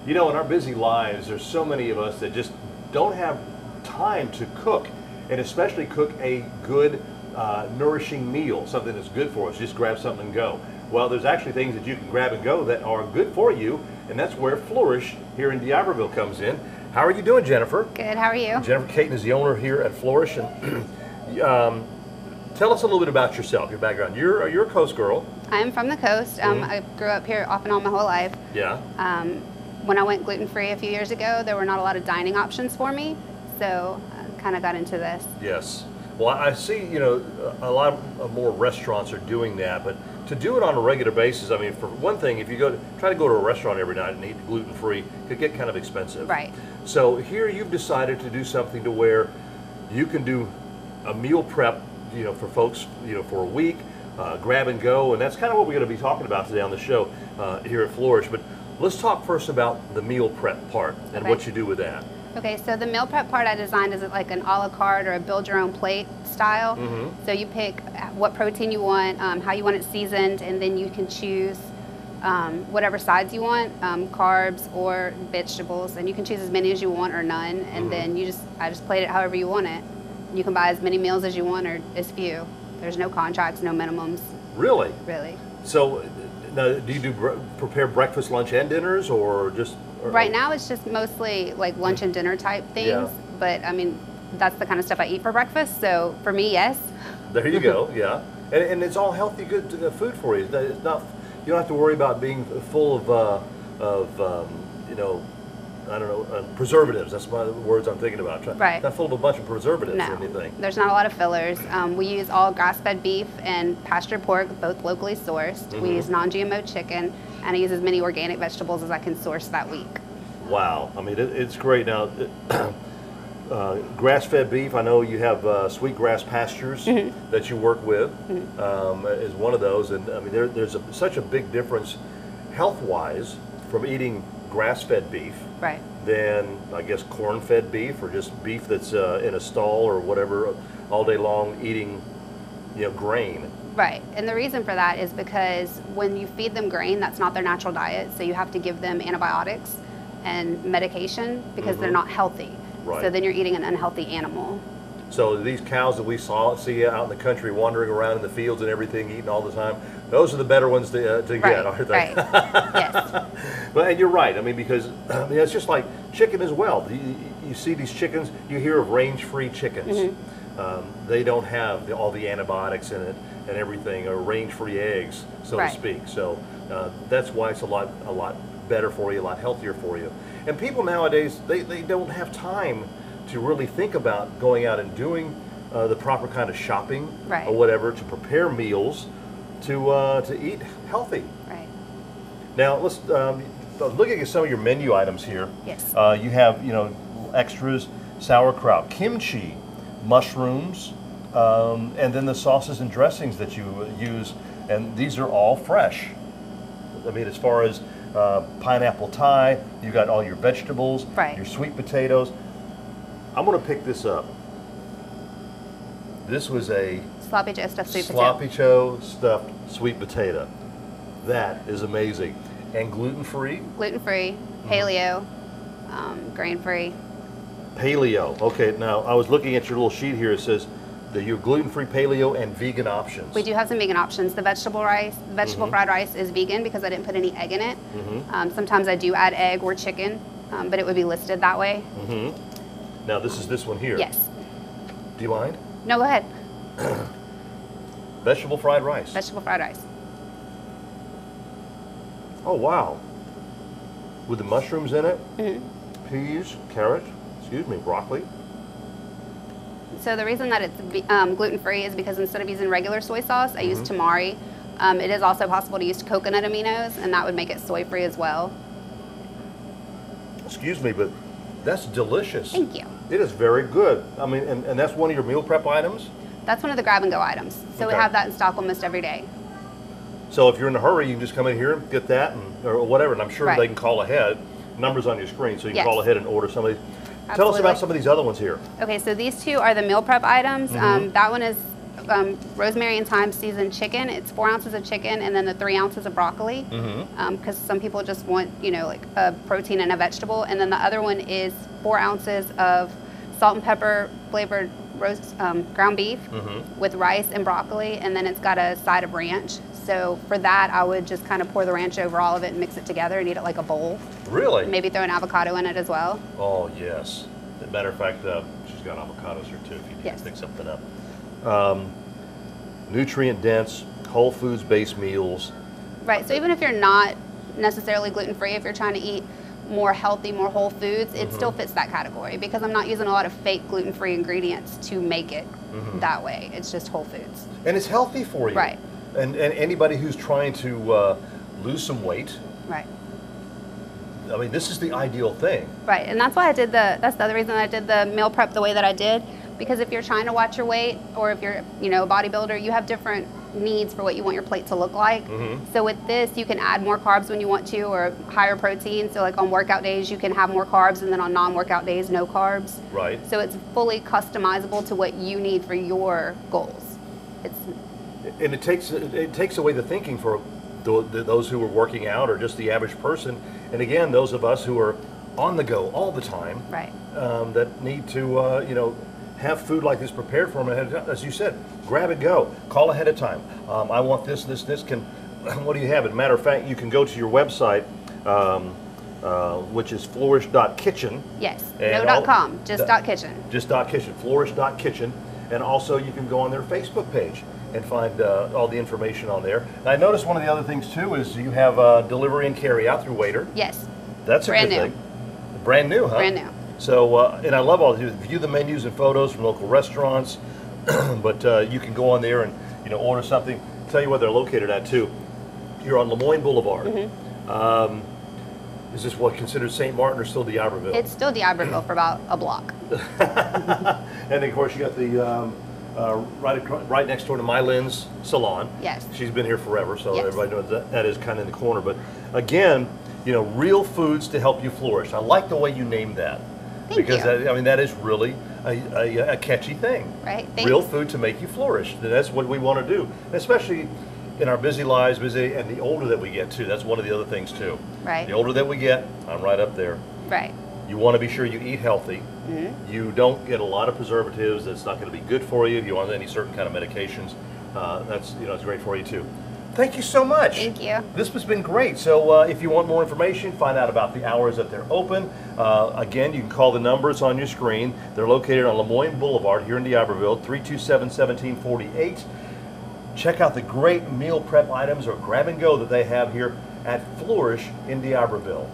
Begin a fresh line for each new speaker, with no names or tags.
You know, in our busy lives, there's so many of us that just don't have time to cook, and especially cook a good, nourishing meal, something that's good for us. Just grab something and go. Well, there's actually things that you can grab and go that are good for you, and that's where Flourish here in D'Iberville comes in. How are you doing, Jennifer?
Good, how are you?
Jennifer Caton is the owner here at Flourish, and tell us a little bit about yourself, your background. You're a coast girl.
I'm from the coast. I grew up here off and on my whole life.
Yeah.
When I went gluten-free a few years ago, there were not a lot of dining options for me, so I kind of got into this.
Yes. Well, I see, you know, a lot of more restaurants are doing that, but to do it on a regular basis, I mean, for one thing, if you try to go to a restaurant every night and eat gluten-free, it could get kind of expensive.
Right.
So here you've decided to do something to where you can do a meal prep, you know, for folks, you know, for a week, grab and go, and that's kind of what we're going to be talking about today on the show here at Flourish. But let's talk first about the meal prep part and what you do with that.
Okay, so the meal prep part I designed is like an a la carte or a build your own plate style. So you pick what protein you want, how you want it seasoned, and then you can choose whatever sides you want, carbs or vegetables, and you can choose as many as you want or none, and then I just plate it however you want it. You can buy as many meals as you want or as few. There's no contracts, no minimums.
Really?
Really.
So now, do you prepare breakfast, lunch, and dinners, or just?
Right now it's just mostly like lunch and dinner type things, but I mean, that's the kind of stuff I eat for breakfast, so for me, yes.
There you go, yeah. And it's all healthy, good food for you. It's not, you don't have to worry about being full of you know, I don't know, preservatives. That's the words I'm thinking about.
Right.
Not full of a bunch of preservatives or anything.
There's not a lot of fillers. We use all grass-fed beef and pasture pork, both locally sourced. We use non-GMO chicken, and I use as many organic vegetables as I can source that week. Wow.
I mean, it's great. Now, grass-fed beef, I know you have sweetgrass pastures that you work with is one of those. And I mean, there's such a big difference health-wise from eating grass-fed beef than, I guess, corn-fed beef or just beef that's in a stall or whatever all day long eating, you know, grain.
Right, and the reason for that is because when you feed them grain, that's not their natural diet, so you have to give them antibiotics and medication because they're not healthy.
Right.
So then you're eating an unhealthy animal.
So these cows that we see out in the country wandering around in the fields and everything, eating all the time, those are the better ones to get, aren't they?
Right, yes.
But and you're right. I mean, because I mean, it's just like chicken as well. You see these chickens, you hear of range-free chickens. They don't have all the antibiotics in it and everything, or range-free eggs, so to speak. So that's why it's a lot better for you, a lot healthier for you. And people nowadays, they don't have time to really think about going out and doing the proper kind of shopping or whatever to prepare meals to eat healthy.
Right.
Now let's looking at some of your menu items here.
Yes.
You have, you know, extras: sauerkraut, kimchi, mushrooms, and then the sauces and dressings that you use, and these are all fresh. I mean, as far as pineapple Thai, you got all your vegetables, your sweet potatoes. I'm going to pick this up. This was a
Sloppy Joe stuffed sweet potato.
Sloppy Joe stuffed sweet potato. That is amazing. And gluten-free?
Gluten-free, paleo, grain-free.
Paleo. Okay, now I was looking at your little sheet here. It says that you're gluten-free, paleo, and vegan options.
We do have some vegan options. The vegetable fried rice is vegan because I didn't put any egg in it. Sometimes I do add egg or chicken, but it would be listed that way.
Now this one here.
Yes.
Do you mind?
No, go ahead.
Vegetable fried rice.
Vegetable fried rice.
Oh, wow. With the mushrooms in it, peas, carrot, broccoli.
So the reason that it's gluten-free is because instead of using regular soy sauce, I use tamari. It is also possible to use coconut aminos, and that would make it soy-free as well.
Excuse me, but that's delicious.
Thank you.
It is very good. I mean, and that's one of your meal prep items?
That's one of the grab-and-go items. So we have that in stock almost every day.
So if you're in a hurry, you can just come in here and get that or whatever, and I'm sure they can call ahead. Numbers on your screen, so you can call ahead and order some of these. Tell us about some of these other ones here.
Okay, so these two are the meal prep items. That one is rosemary and thyme seasoned chicken. It's 4 ounces of chicken and then the 3 ounces of broccoli. Because some people just want, you know, like a protein and a vegetable. And then the other one is 4 ounces of salt and pepper flavored ground beef with rice and broccoli. And then it's got a side of ranch. So for that, I would just kind of pour the ranch over all of it and mix it together and eat it like a bowl.
Really?
Maybe throw an avocado in it as well.
Oh, yes. As a matter of fact, she's got avocados here too if you need to pick something up. Nutrient dense, whole foods based meals.
Right, so even if you're not necessarily gluten-free, if you're trying to eat more healthy, more whole foods, it still fits that category because I'm not using a lot of fake gluten-free ingredients to make it that way. It's just whole foods. And
it's healthy for you.
Right.
And anybody who's trying to lose some weight.
Right.
I mean, this is the ideal thing.
Right, and that's why that's the other reason I did the meal prep the way that I did, because if you're trying to watch your weight or if you're, you know, a bodybuilder, you have different needs for what you want your plate to look like. So with this, you can add more carbs when you want to or higher protein. So like on workout days, you can have more carbs and then on non-workout days, no carbs.
Right.
So it's fully customizable to what you need for your goals.
And it takes away the thinking for those who are working out or just the average person. And again, those of us who are on the go all the time,
right,
that need to, you know, have food like this prepared for them ahead of time. As you said, grab and go. Call ahead of time. I want this. What do you have? As a matter of fact, you can go to your website, which is flourish.kitchen.
Yes, no .com, just .kitchen.
Just .kitchen, flourish.kitchen. And also you can go on their Facebook page and find all the information on there. And I noticed one of the other things too is you have delivery and carry out through Waiter.
Yes.
That's a good thing. Brand new, huh?
Brand new.
So, and I love all these. View the menus and photos from local restaurants, but you can go on there and, you know, order something. Tell you where they're located at too. You're on Lemoyne Boulevard. Is this what considered St. Martin or still D'Iberville?
It's still D'Iberville for about a block.
And of course you got the right next door to Mylin's Salon.
Yes.
She's been here forever, so everybody knows that is kind of in the corner. But again, you know, real foods to help you flourish. I like the way you named that.
Thank you.
I mean, that is really a catchy thing.
Right. Thanks.
Real food to make you flourish. And that's what we want to do, especially in our busy lives, and the older that we get too. That's one of the other things too.
Right.
The older that we get, I'm right up there.
Right.
You want to be sure you eat healthy. You don't get a lot of preservatives. That's not going to be good for you. If you want any certain kind of medications, that's, you know, it's great for you too. Thank you so much.
Thank you.
This has been great. So if you want more information, find out about the hours that they're open. Again, you can call the numbers on your screen. They're located on Lemoyne Boulevard here in D'Iberville, 327-1748. Check out the great meal prep items or grab and go that they have here at Flourish in D'Iberville.